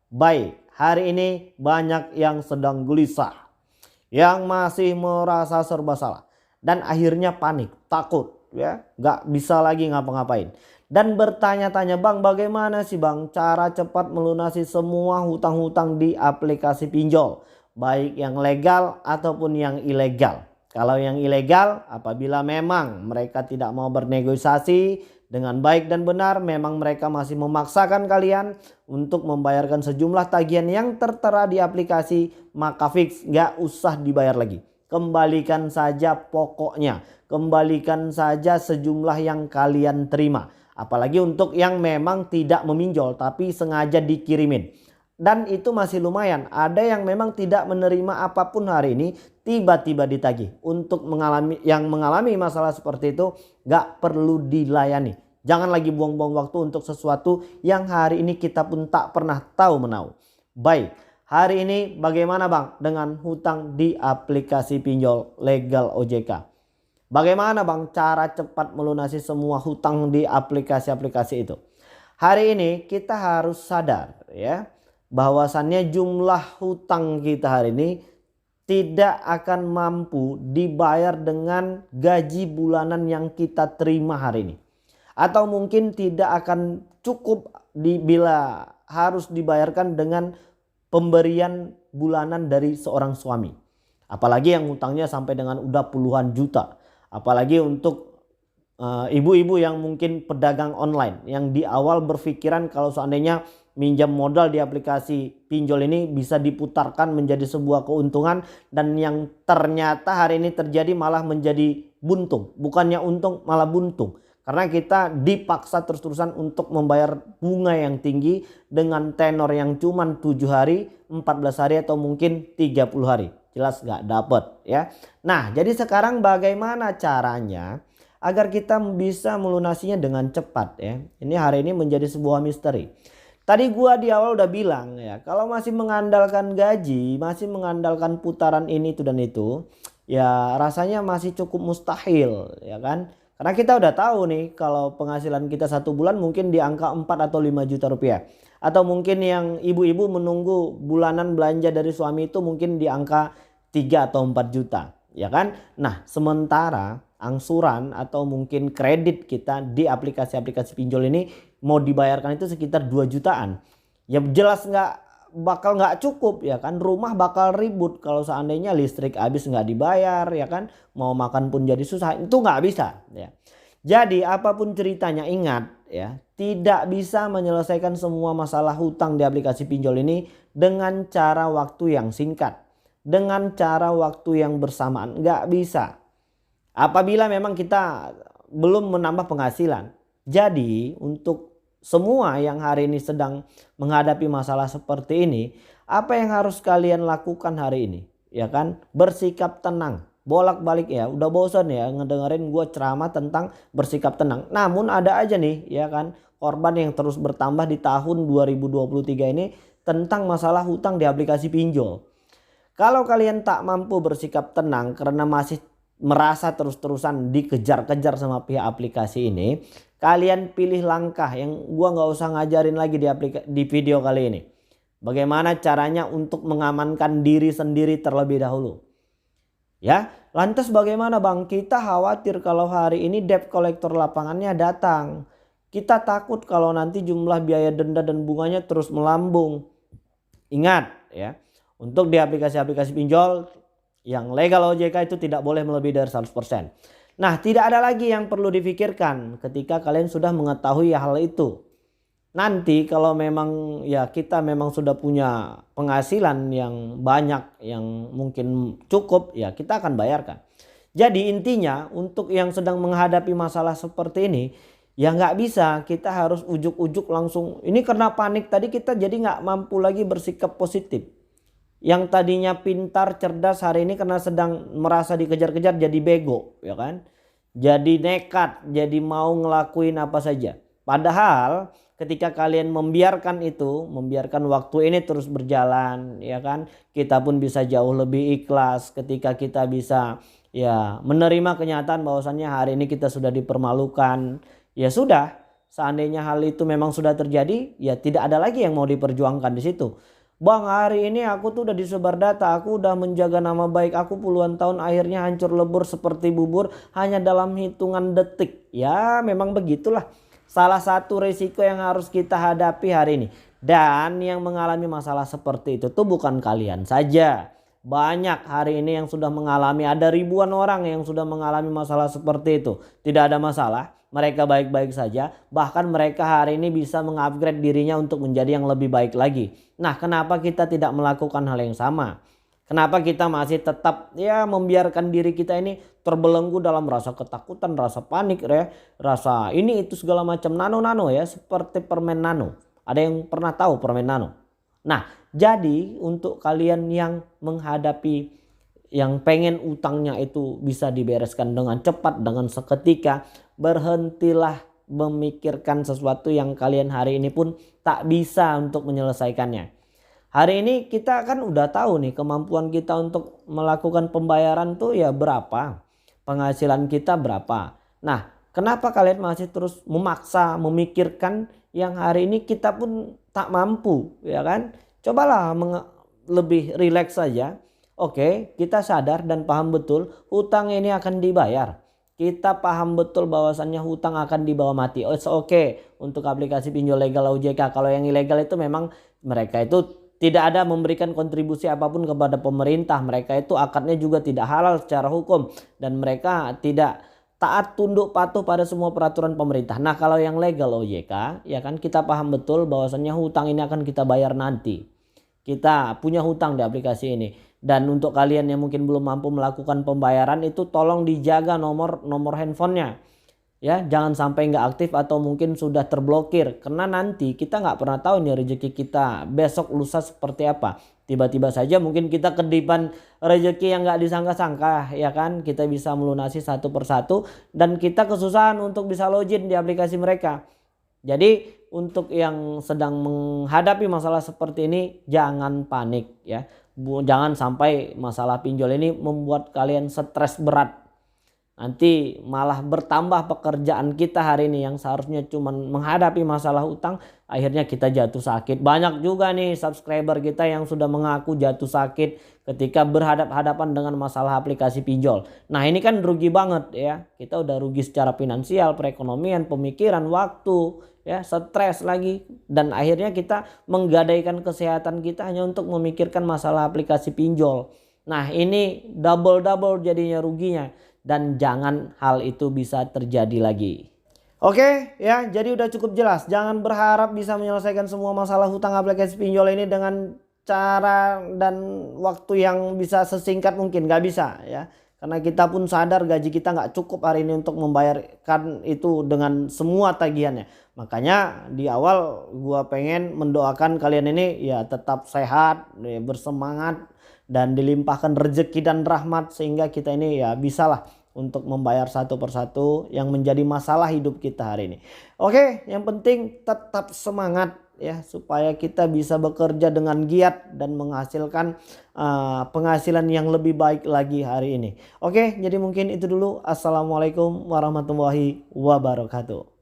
Baik, hari ini banyak yang sedang gelisah, yang masih merasa serba salah, dan akhirnya panik, takut, ya, nggak bisa lagi ngapa-ngapain. Dan bertanya-tanya, Bang, bagaimana sih Bang cara cepat melunasi semua hutang-hutang di aplikasi pinjol, baik yang legal ataupun yang ilegal. Kalau yang ilegal, apabila memang mereka tidak mau bernegosiasi dengan baik dan benar, memang mereka masih memaksakan kalian untuk membayarkan sejumlah tagihan yang tertera di aplikasi, maka fix nggak usah dibayar lagi. Kembalikan saja pokoknya, kembalikan saja sejumlah yang kalian terima. Apalagi untuk yang memang tidak meminjol tapi sengaja dikirimin. Dan itu masih lumayan. Ada yang memang tidak menerima apapun hari ini, tiba-tiba ditagih. Untuk mengalami masalah seperti itu, gak perlu dilayani. Jangan lagi buang-buang waktu untuk sesuatu yang hari ini kita pun tak pernah tahu menau. Baik, hari ini bagaimana Bang dengan hutang di aplikasi pinjol legal OJK? Bagaimana Bang cara cepat melunasi semua hutang di aplikasi-aplikasi itu? Hari ini kita harus sadar ya, bahwasannya jumlah hutang kita hari ini tidak akan mampu dibayar dengan gaji bulanan yang kita terima hari ini. Atau mungkin tidak akan cukup bila harus dibayarkan dengan pemberian bulanan dari seorang suami. Apalagi yang hutangnya sampai dengan udah puluhan juta. Apalagi untuk ibu-ibu yang mungkin pedagang online, yang di awal berpikiran kalau seandainya minjam modal di aplikasi pinjol ini bisa diputarkan menjadi sebuah keuntungan, dan yang ternyata hari ini terjadi malah menjadi buntung. Bukannya untung, malah buntung. Karena kita dipaksa terus-terusan untuk membayar bunga yang tinggi dengan tenor yang cuma 7 hari, 14 hari atau mungkin 30 hari. Jelas gak dapet ya. Nah, jadi sekarang bagaimana caranya agar kita bisa melunasinya dengan cepat ya. Ini hari ini menjadi sebuah misteri. Tadi gua di awal udah bilang ya, kalau masih mengandalkan gaji, masih mengandalkan putaran ini itu dan itu, ya rasanya masih cukup mustahil ya kan. Karena kita udah tahu nih kalau penghasilan kita satu bulan mungkin di angka 4 atau 5 juta rupiah. Atau mungkin yang ibu-ibu menunggu bulanan belanja dari suami itu mungkin di angka 3 atau 4 juta. Ya kan? Nah, sementara angsuran atau mungkin kredit kita di aplikasi-aplikasi pinjol ini mau dibayarkan itu sekitar 2 jutaan. Ya jelas bakal nggak cukup ya kan. Rumah bakal ribut kalau seandainya listrik habis nggak dibayar ya kan. Mau makan pun jadi susah, itu nggak bisa ya. Jadi apapun ceritanya ingat ya, tidak bisa menyelesaikan semua masalah hutang di aplikasi pinjol ini dengan cara waktu yang singkat, dengan cara waktu yang bersamaan, nggak bisa. Apabila memang kita belum menambah penghasilan. Jadi untuk semua yang hari ini sedang menghadapi masalah seperti ini, apa yang harus kalian lakukan hari ini? Ya kan, bersikap tenang. Bolak-balik ya, udah bosan ya ngedengerin gue ceramah tentang bersikap tenang. Namun ada aja nih ya kan, korban yang terus bertambah di tahun 2023 ini tentang masalah hutang di aplikasi pinjol. Kalau kalian tak mampu bersikap tenang karena masih merasa terus-terusan dikejar-kejar sama pihak aplikasi ini, kalian pilih langkah yang gua nggak usah ngajarin lagi di video kali ini. Bagaimana caranya untuk mengamankan diri sendiri terlebih dahulu. Ya, lantas bagaimana Bang? Kita khawatir kalau hari ini debt collector lapangannya datang. Kita takut kalau nanti jumlah biaya denda dan bunganya terus melambung. Ingat ya, untuk di aplikasi-aplikasi pinjol yang legal OJK itu tidak boleh melebihi dari 100%. Nah, tidak ada lagi yang perlu difikirkan ketika kalian sudah mengetahui hal itu. Nanti kalau memang ya kita memang sudah punya penghasilan yang banyak, yang mungkin cukup, ya kita akan bayarkan. Jadi intinya untuk yang sedang menghadapi masalah seperti ini, ya nggak bisa kita harus ujuk-ujuk langsung. Ini karena panik tadi kita jadi nggak mampu lagi bersikap positif. Yang tadinya pintar, cerdas, hari ini karena sedang merasa dikejar-kejar jadi bego ya kan. Jadi nekat, jadi mau ngelakuin apa saja. Padahal ketika kalian membiarkan itu, membiarkan waktu ini terus berjalan ya kan, kita pun bisa jauh lebih ikhlas ketika kita bisa ya menerima kenyataan bahwasannya hari ini kita sudah dipermalukan. Ya sudah, Seandainya hal itu memang sudah terjadi, ya tidak ada lagi yang mau diperjuangkan di situ. Bang, hari ini aku tuh udah disebar data, aku udah menjaga nama baik aku puluhan tahun, akhirnya hancur lebur seperti bubur hanya dalam hitungan detik. Ya memang begitulah. Salah satu risiko yang harus kita hadapi hari ini. Dan yang mengalami masalah seperti itu tuh bukan kalian saja. Banyak hari ini yang sudah mengalami, ada ribuan orang yang sudah mengalami masalah seperti itu. Tidak ada masalah, mereka baik-baik saja. Bahkan mereka hari ini bisa mengupgrade dirinya untuk menjadi yang lebih baik lagi. Nah, kenapa kita tidak melakukan hal yang sama? Kenapa kita masih tetap ya membiarkan diri kita ini terbelenggu dalam rasa ketakutan, rasa panik ya, rasa ini itu segala macam nano-nano ya, seperti permen nano. Ada yang pernah tahu permen nano? Nah, jadi untuk kalian yang menghadapi, yang pengen utangnya itu bisa dibereskan dengan cepat, dengan seketika, berhentilah memikirkan sesuatu yang kalian hari ini pun tak bisa untuk menyelesaikannya. Hari ini kita kan udah tahu nih kemampuan kita untuk melakukan pembayaran tuh ya berapa, penghasilan kita berapa. Nah, kenapa kalian masih terus memaksa memikirkan yang hari ini kita pun tak mampu, ya kan? Cobalah lebih rileks saja. Oke, kita sadar dan paham betul hutang ini akan dibayar. Kita paham betul bahwasannya hutang akan dibawa mati. Oh, oke, untuk aplikasi pinjol legal OJK. Kalau yang ilegal itu memang mereka itu tidak ada memberikan kontribusi apapun kepada pemerintah. Mereka itu akadnya juga tidak halal secara hukum. Dan mereka tidak taat tunduk patuh pada semua peraturan pemerintah. Nah, kalau yang legal OJK, ya kan kita paham betul bahwasannya hutang ini akan kita bayar nanti. Kita punya hutang di aplikasi ini. Dan untuk kalian yang mungkin belum mampu melakukan pembayaran itu tolong dijaga nomor handphonenya. Ya, jangan sampai nggak aktif atau mungkin sudah terblokir. Karena nanti kita nggak pernah tahu nih rezeki kita besok lusa seperti apa. Tiba-tiba saja mungkin kita kedipan rezeki yang nggak disangka-sangka, ya kan. Kita bisa melunasi satu persatu dan kita kesusahan untuk bisa login di aplikasi mereka. Jadi untuk yang sedang menghadapi masalah seperti ini jangan panik ya. Jangan sampai masalah pinjol ini membuat kalian stres berat. Nanti malah bertambah pekerjaan kita hari ini yang seharusnya cuma menghadapi masalah utang, akhirnya kita jatuh sakit. Banyak juga nih subscriber kita yang sudah mengaku jatuh sakit ketika berhadapan dengan masalah aplikasi pinjol. Nah, ini kan rugi banget ya. Kita udah rugi secara finansial, perekonomian, pemikiran, waktu, ya, stres lagi, dan akhirnya kita menggadaikan kesehatan kita hanya untuk memikirkan masalah aplikasi pinjol. Nah, ini double jadinya ruginya. Dan jangan hal itu bisa terjadi lagi. Oke ya, jadi udah cukup jelas. Jangan berharap bisa menyelesaikan semua masalah hutang aplikasi pinjol ini dengan cara dan waktu yang bisa sesingkat mungkin. Gak bisa ya. Karena kita pun sadar gaji kita gak cukup hari ini untuk membayarkan itu dengan semua tagihannya. Makanya di awal gua pengen mendoakan kalian ini ya tetap sehat, ya, bersemangat, dan dilimpahkan rezeki dan rahmat sehingga kita ini ya bisalah untuk membayar satu persatu yang menjadi masalah hidup kita hari ini. Oke, yang penting tetap semangat ya supaya kita bisa bekerja dengan giat dan menghasilkan penghasilan yang lebih baik lagi hari ini. Oke, jadi mungkin itu dulu. Assalamualaikum warahmatullahi wabarakatuh.